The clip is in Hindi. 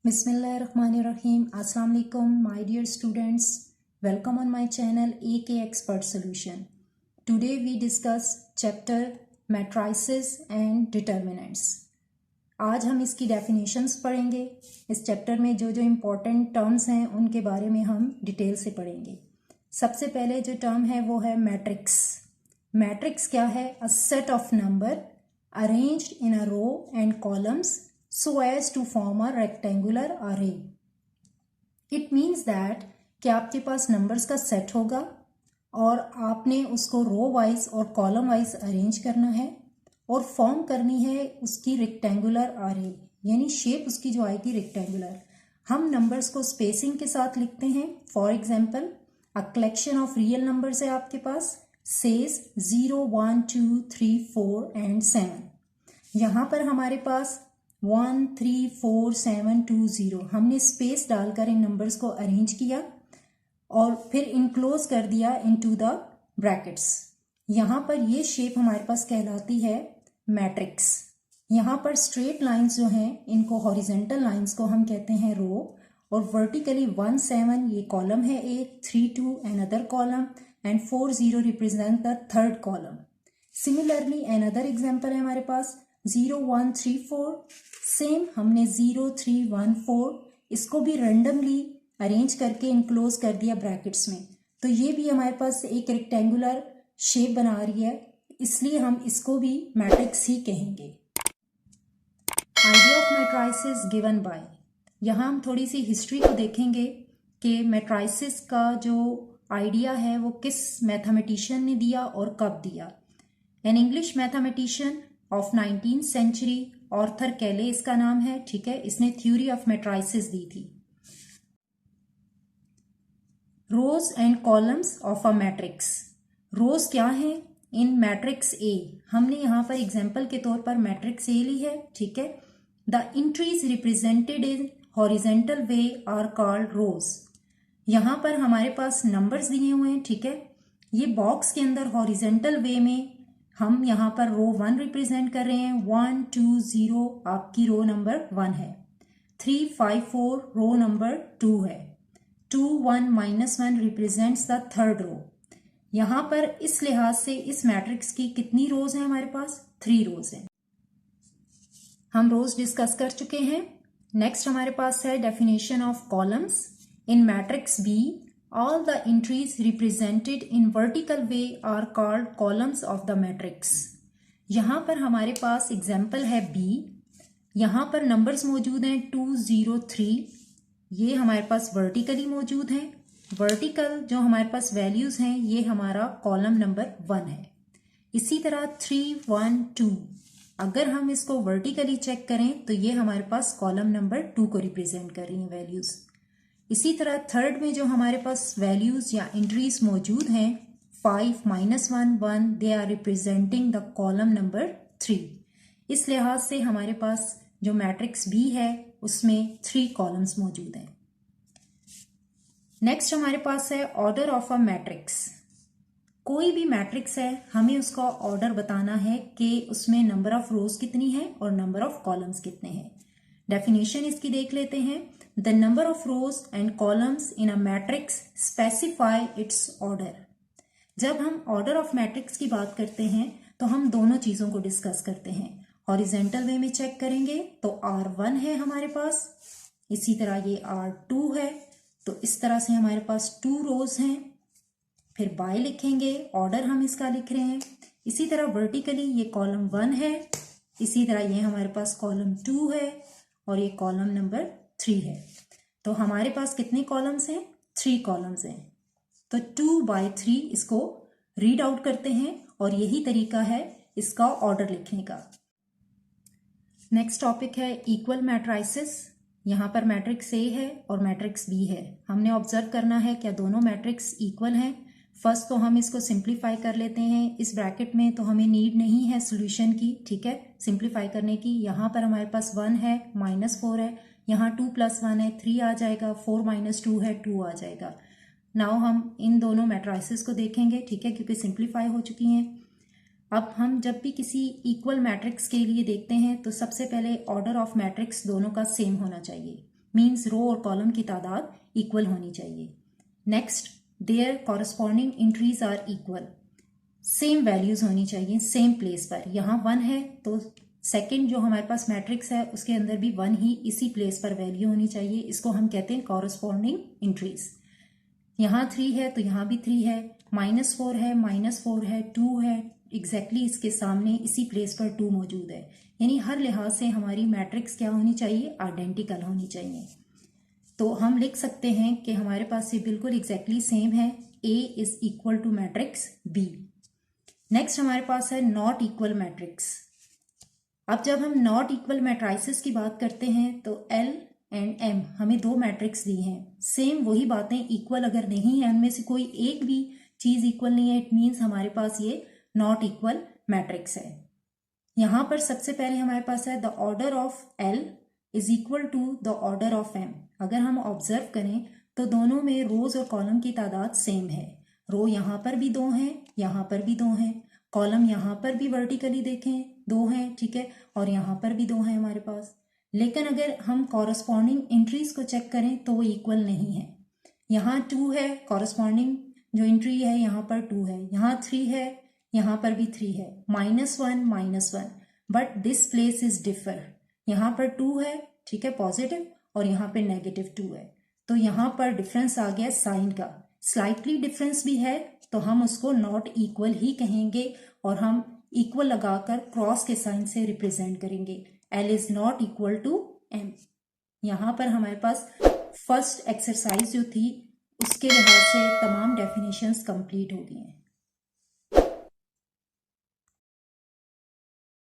Bismillahirrahmanirrahim. Assalamu alaikum, my dear students. Welcome on my channel AK Expert Solution. Today we discuss chapter matrices and determinants. आज हम इसकी डेफिनेशंस पढ़ेंगे. इस चैप्टर में जो जो इम्पोर्टेंट टर्म्स हैं उनके बारे में हम डिटेल से पढ़ेंगे. सबसे पहले जो टर्म है वो है मैट्रिक्स. मैट्रिक्स क्या है? A set of number arranged in a row and columns so as to form a rectangular array. It means that कि आपके पास नंबर्स का सेट होगा और आपने उसको रो वाइज और कॉलम वाइज अरेंज करना है और फॉर्म करनी है उसकी रेक्टेंगुलर आरे, यानी शेप उसकी जो आएगी रेक्टेंगुलर. हम नंबर्स को स्पेसिंग के साथ लिखते हैं. For example, a collection of real numbers है आपके पास, सेज 0, 1, 2, 3, 4 एंड 7. यहाँ पर हमारे पास 1, 3, 4, 7, 2, 0 हमने स्पेस डालकर इन नंबर्स को अरेंज किया और फिर इनक्लोज कर दिया इनटू द ब्रैकेट्स. यहाँ पर ये शेप हमारे पास कहलाती है मैट्रिक्स. यहाँ पर स्ट्रेट लाइंस जो हैं इनको हॉरिजेंटल लाइंस को हम कहते हैं रो, और वर्टिकली 1, 7 ये कॉलम है एक, 3, 2 another column and 4, 0 represent the third column. Similarly another example है हमारे पास 0, 1, 3, 4. सेम हमने 0, 3, 1, 4 इसको भी रेंडमली अरेंज करके इनक्लोज कर दिया ब्रैकेट्स में. तो ये भी हमारे पास एक रेक्टेंगुलर शेप बना रही है, इसलिए हम इसको भी मैट्रिक्स ही कहेंगे. Idea of matrices given by. यहाँ हम थोड़ी सी हिस्ट्री को देखेंगे कि मैट्राइसेस का जो आइडिया है वो किस मैथमेटिशियन ने दिया और कब दिया. An English mathematician of 19th century, Arthur Cayley इसका नाम है, ठीक है. इसने थ्योरी ऑफ मैट्राइसेस दी थी. Rows and columns of a matrix. Rows क्या है इन मैट्रिक्स ए? हमने यहाँ पर एग्जाम्पल के तौर पर मैट्रिक्स ए ली है, ठीक है. The entries represented in horizontal way are called rows. यहाँ पर हमारे पास नंबर्स दिए हुए हैं, ठीक है. ये बॉक्स के अंदर हॉरिजेंटल वे में हम यहाँ पर रो 1 रिप्रेजेंट कर रहे हैं. 1, 2, 0 आपकी रो नंबर 1 है. 3, 5, 4 रो नंबर 2 है. 2, 1, -1 रिप्रेजेंट्स द थर्ड रो. यहाँ पर इस लिहाज से इस मैट्रिक्स की कितनी रोज हैं हमारे पास? 3 रोज हैं. हम रोज डिस्कस कर चुके हैं. नेक्स्ट हमारे पास है definition of columns. In matrix B, all the entries represented in vertical way are called columns of the matrix. यहाँ पर हमारे पास एग्जाम्पल है B. यहाँ पर नंबर्स मौजूद हैं 2, 0, 3. ये हमारे पास वर्टिकली मौजूद हैं. वर्टिकल जो हमारे पास वैल्यूज हैं ये हमारा कॉलम नंबर 1 है. इसी तरह 3, 1, 2 अगर हम इसको वर्टिकली चेक करें तो ये हमारे पास कॉलम नंबर 2 को रिप्रेजेंट कर रही हैं वैल्यूज. इसी तरह थर्ड में जो हमारे पास वैल्यूज या एंट्रीज मौजूद हैं 5, -1, 1 they are representing the column number 3. इस लिहाज से हमारे पास जो मैट्रिक्स बी है उसमें 3 कॉलम्स मौजूद हैं. नेक्स्ट हमारे पास है ऑर्डर ऑफ अ मैट्रिक्स. कोई भी मैट्रिक्स है हमें उसका ऑर्डर बताना है कि उसमें नंबर ऑफ रोज कितनी है और नंबर ऑफ कॉलम्स कितने हैं. डेफिनेशन इसकी देख लेते हैं. The number of rows and columns in a matrix specify its order. जब हम ऑर्डर ऑफ मैट्रिक्स की बात करते हैं तो हम दोनों चीजों को डिस्कस करते हैं. हॉरिजेंटल वे में चेक करेंगे तो R1 है हमारे पास, इसी तरह ये R2 है, तो इस तरह से हमारे पास 2 रोज हैं. फिर बाय लिखेंगे, ऑर्डर हम इसका लिख रहे हैं. इसी तरह वर्टिकली ये कॉलम 1 है, इसी तरह ये हमारे पास कॉलम 2 है और ये कॉलम नंबर 3 है. तो हमारे पास कितने कॉलम्स हैं? 3 कॉलम्स हैं. तो 2/3 इसको रीड आउट करते हैं और यही तरीका है इसका ऑर्डर लिखने का. नेक्स्ट टॉपिक है इक्वल मैट्राइसेस. यहाँ पर मैट्रिक्स ए है और मैट्रिक्स बी है. हमने ऑब्जर्व करना है क्या दोनों मैट्रिक्स इक्वल हैं. फर्स्ट तो हम इसको सिंप्लीफाई कर लेते हैं. इस ब्रैकेट में तो हमें नीड नहीं है सोल्यूशन की, ठीक है, सिंप्लीफाई करने की. यहाँ पर हमारे पास 1 है, -4 है, यहाँ 2 + 1 है, 3 आ जाएगा, 4 - 2 है, 2 आ जाएगा. नाउ हम इन दोनों मैट्राइसेस को देखेंगे, ठीक है, क्योंकि सिंप्लीफाई हो चुकी हैं. अब हम जब भी किसी इक्वल मैट्रिक्स के लिए देखते हैं तो सबसे पहले ऑर्डर ऑफ मैट्रिक्स दोनों का सेम होना चाहिए. मीन्स रो और कॉलम की तादाद इक्वल होनी चाहिए। Next, their corresponding entries are equal, same values होनी चाहिए सेम प्लेस पर। यहाँ 1 है तो सेकंड जो हमारे पास मैट्रिक्स है उसके अंदर भी 1 ही इसी प्लेस पर वैल्यू होनी चाहिए। इसको हम कहते हैं कॉरस्पॉन्डिंग एंट्रीज। यहाँ 3 है तो यहाँ भी 3 है, -4 है, -4 है, 2 है, एग्जैक्टली इसके सामने इसी प्लेस पर 2 मौजूद है। यानी हर लिहाज से हमारी मैट्रिक्स क्या होनी चाहिए, आइडेंटिकल होनी चाहिए। तो हम लिख सकते हैं कि हमारे पास ये बिल्कुल एग्जैक्टली सेम है, A is equal to matrix B। Next हमारे पास है नॉट इक्वल मैट्रिक्स। अब जब हम नॉट इक्वल मैट्राइसेस की बात करते हैं तो L एंड M हमें 2 मैट्रिक्स दी हैं, सेम वही बातें, इक्वल अगर नहीं है, उनमें से कोई एक भी चीज इक्वल नहीं है, इट मीन्स हमारे पास ये नॉट इक्वल मैट्रिक्स है। यहां पर सबसे पहले हमारे पास है the order of L is equal to the order of M। अगर हम ऑब्जर्व करें तो दोनों में रोज और कॉलम की तादाद सेम है। रो यहां पर भी 2 हैं, यहां पर भी 2 हैं, कॉलम यहां पर भी वर्टिकली देखें 2 हैं, ठीक है, और यहां पर भी 2 हैं हमारे पास। लेकिन अगर हम कॉरस्पॉन्डिंग एंट्रीज को चेक करें तो वो इक्वल नहीं है। यहाँ 2 है, कॉरस्पॉन्डिंग जो एंट्री है यहाँ पर 2 है, यहाँ 3 है, यहाँ पर भी 3 है, -1 -1, but this place is differ. यहाँ पर 2 है, ठीक है, पॉजिटिव, और यहाँ पे -2 है, तो यहाँ पर डिफरेंस आ गया साइन का। स्लाइटली डिफरेंस भी है तो हम उसको नॉट इक्वल ही कहेंगे और हम इक्वल लगाकर क्रॉस के साइन से रिप्रेजेंट करेंगे। L is not equal to M। यहाँ पर हमारे पास फर्स्ट एक्सरसाइज जो थी उसके लिहाज से तमाम डेफिनेशंस कंप्लीट हो गई हैं।